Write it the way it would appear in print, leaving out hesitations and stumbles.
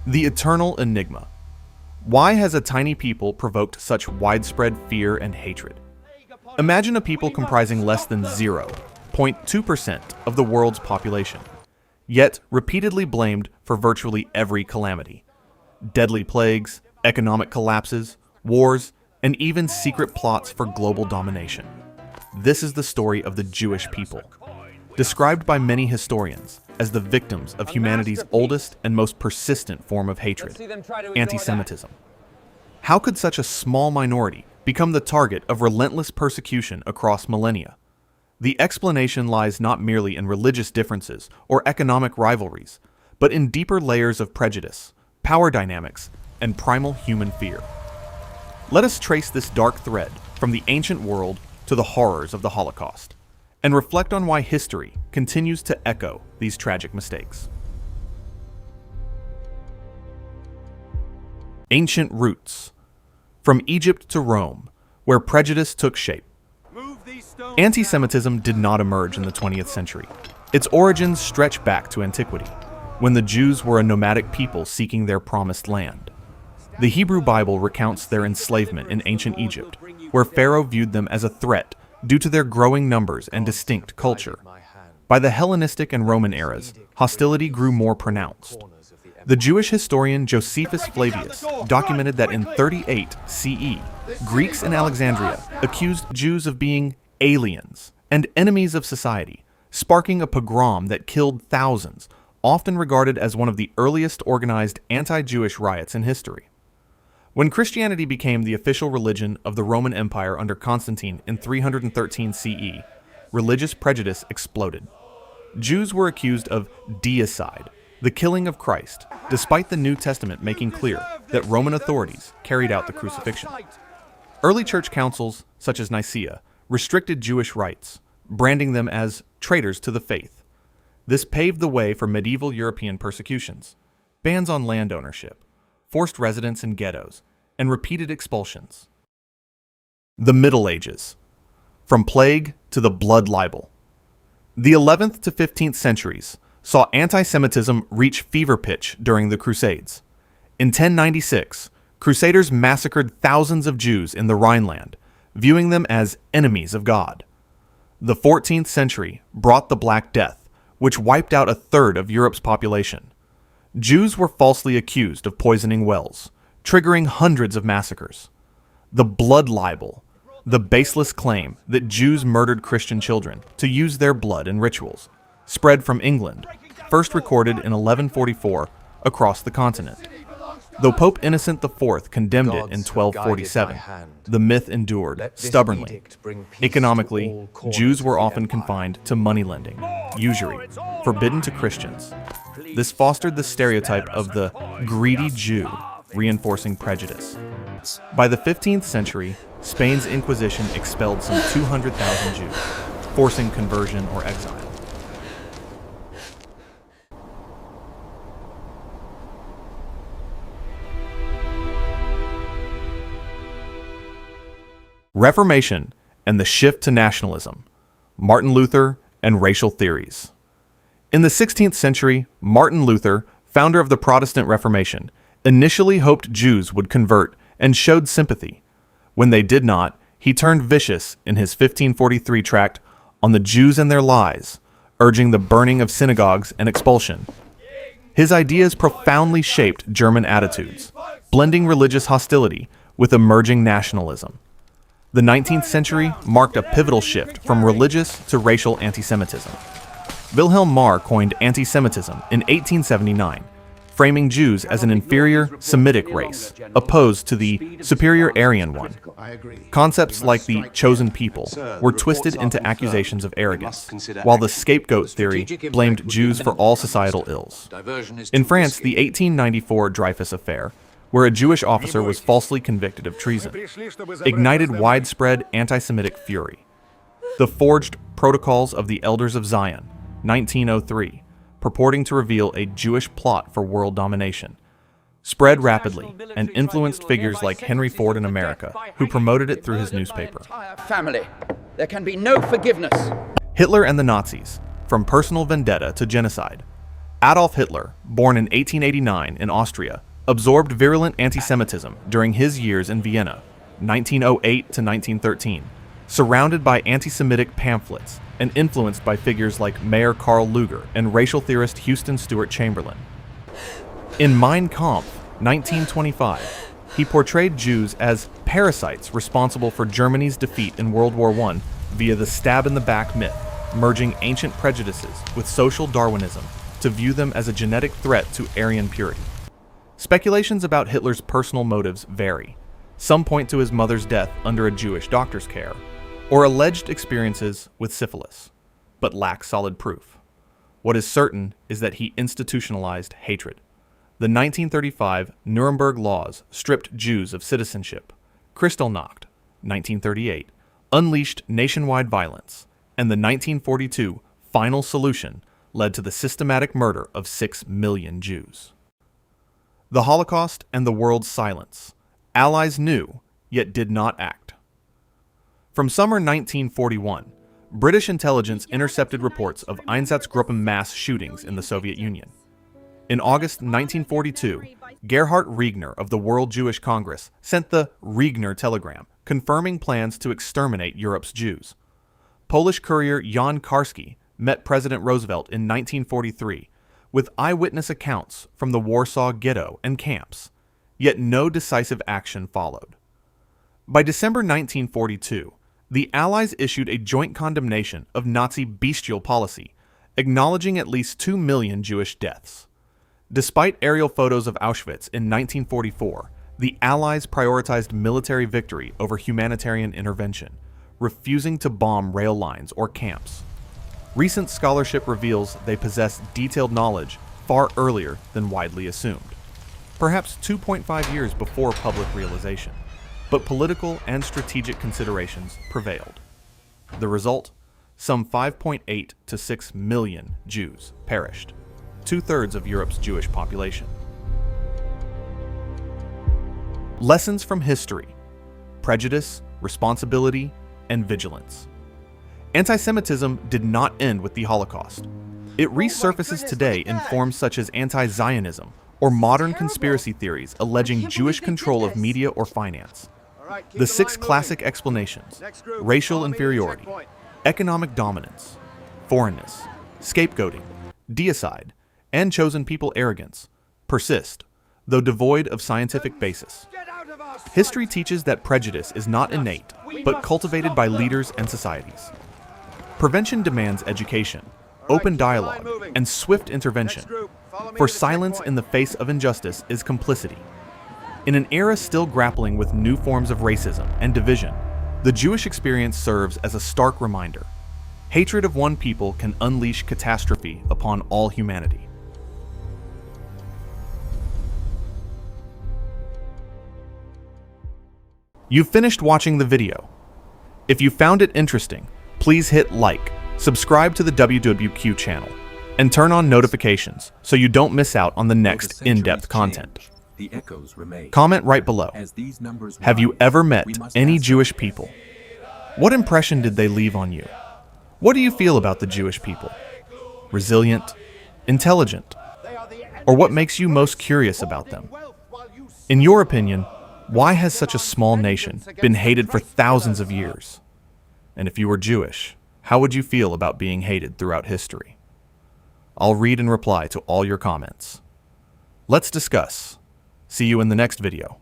The eternal enigma. Why has a tiny people provoked such widespread fear and hatred? Imagine a people comprising less than 0.2% of the world's population, yet repeatedly blamed for virtually every calamity. Deadly plagues, economic collapses, wars, and even secret plots for global domination. This is the story of the Jewish people, described by many historians as the victims of humanity's oldest and most persistent form of hatred, antisemitism. How could such a small minority become the target of relentless persecution across millennia? The explanation lies not merely in religious differences or economic rivalries, but in deeper layers of prejudice, power dynamics, and primal human fear. Let us trace this dark thread from the ancient world to the horrors of the Holocaust, and reflect on why history continues to echo these tragic mistakes. Ancient roots. From Egypt to Rome, where prejudice took shape. Anti-Semitism did not emerge in the 20th century. Its origins stretch back to antiquity, when the Jews were a nomadic people seeking their promised land. The Hebrew Bible recounts their enslavement in ancient Egypt, where Pharaoh viewed them as a threat due to their growing numbers and distinct culture. By the Hellenistic and Roman eras, hostility grew more pronounced. The Jewish historian Josephus Flavius documented that in 38 CE, Greeks in Alexandria accused Jews of being aliens and enemies of society, sparking a pogrom that killed thousands, often regarded as one of the earliest organized anti-Jewish riots in history. When Christianity became the official religion of the Roman Empire under Constantine in 313 CE, religious prejudice exploded. Jews were accused of deicide, the killing of Christ, despite the New Testament making clear that Roman authorities carried out the crucifixion. Early church councils, such as Nicaea, restricted Jewish rights, branding them as traitors to the faith. This paved the way for medieval European persecutions, bans on land ownership, forced residence in ghettos, and repeated expulsions. The Middle Ages. From plague to the blood libel. The 11th to 15th centuries saw anti-Semitism reach fever pitch during the Crusades. In 1096, Crusaders massacred thousands of Jews in the Rhineland, viewing them as enemies of God. The 14th century brought the Black Death, which wiped out a third of Europe's population. Jews were falsely accused of poisoning wells, triggering hundreds of massacres. The blood libel, the baseless claim that Jews murdered Christian children to use their blood in rituals, spread from England, first recorded in 1144 across the continent. Though Pope Innocent IV condemned it in 1247, the myth endured stubbornly. Economically, Jews were often confined to moneylending, usury, forbidden to Christians. This fostered the stereotype of the greedy Jew, reinforcing prejudice. By the 15th century, Spain's Inquisition expelled some 200,000 Jews, forcing conversion or exile. Reformation and the shift to nationalism. Martin Luther and racial theories. In the 16th century, Martin Luther, founder of the Protestant Reformation, initially hoped Jews would convert and showed sympathy. When they did not, he turned vicious in his 1543 tract On the Jews and Their Lies, urging the burning of synagogues and expulsion. His ideas profoundly shaped German attitudes, blending religious hostility with emerging nationalism. The 19th century marked a pivotal shift from religious to racial antisemitism. Wilhelm Marr coined antisemitism in 1879, framing Jews as an inferior Semitic race, opposed to the superior Aryan one. Concepts like the chosen people were twisted into accusations of arrogance, while the scapegoat theory blamed Jews for all societal ills. In France, the 1894 Dreyfus Affair, where a Jewish officer was falsely convicted of treason, ignited widespread anti-Semitic fury. The forged Protocols of the Elders of Zion, 1903, purporting to reveal a Jewish plot for world domination, spread rapidly and influenced figures like Henry Ford in America, who promoted it through his newspaper. Family. There can be no forgiveness. Hitler and the Nazis, from personal vendetta to genocide. Adolf Hitler, born in 1889 in Austria, absorbed virulent antisemitism during his years in Vienna, 1908 to 1913, surrounded by anti-Semitic pamphlets and influenced by figures like Mayor Karl Lueger and racial theorist Houston Stewart Chamberlain. In Mein Kampf, 1925, he portrayed Jews as parasites responsible for Germany's defeat in World War I via the stab-in-the-back myth, merging ancient prejudices with social Darwinism to view them as a genetic threat to Aryan purity. Speculations about Hitler's personal motives vary. Some point to his mother's death under a Jewish doctor's care, or alleged experiences with syphilis, but lack solid proof. What is certain is that he institutionalized hatred. The 1935 Nuremberg laws stripped Jews of citizenship. Kristallnacht, 1938, unleashed nationwide violence, and the 1942 final solution led to the systematic murder of 6 million Jews. The Holocaust and the world's silence. Allies knew, yet did not act. From summer 1941, British intelligence intercepted reports of Einsatzgruppen mass shootings in the Soviet Union. In August 1942, Gerhard Riegner of the World Jewish Congress sent the Riegner telegram, confirming plans to exterminate Europe's Jews. Polish courier Jan Karski met President Roosevelt in 1943 with eyewitness accounts from the Warsaw Ghetto and camps, yet no decisive action followed. By December 1942, the Allies issued a joint condemnation of Nazi bestial policy, acknowledging at least 2 million Jewish deaths. Despite aerial photos of Auschwitz in 1944, the Allies prioritized military victory over humanitarian intervention, refusing to bomb rail lines or camps. Recent scholarship reveals they possess detailed knowledge far earlier than widely assumed, perhaps 2.5 years before public realization, but political and strategic considerations prevailed. The result? Some 5.8 to 6 million Jews perished, 2/3 of Europe's Jewish population. Lessons from history: prejudice, responsibility, and vigilance. Antisemitism did not end with the Holocaust. It resurfaces today in forms such as anti-Zionism or modern conspiracy theories alleging Jewish control of media or finance. The 6 classic explanations: racial inferiority, economic dominance, foreignness, scapegoating, deicide, and chosen people arrogance persist, though devoid of scientific basis. History teaches that prejudice is not innate, but cultivated by leaders and societies. Prevention demands education, open dialogue, and swift intervention, for silence in the face of injustice is complicity. In an era still grappling with new forms of racism and division, the Jewish experience serves as a stark reminder. Hatred of one people can unleash catastrophe upon all humanity. You've finished watching the video. If you found it interesting, please hit like, subscribe to the WWQ channel, and turn on notifications so you don't miss out on the next in-depth content. The echoes remain. Comment right below. Have you ever met any Jewish people? What impression did they leave on you? What do you feel about the Jewish people? Resilient? Intelligent? Or what makes you most curious about them? In your opinion, why has such a small nation been hated for thousands of years? And if you were Jewish, how would you feel about being hated throughout history? I'll read and reply to all your comments. Let's discuss. See you in the next video.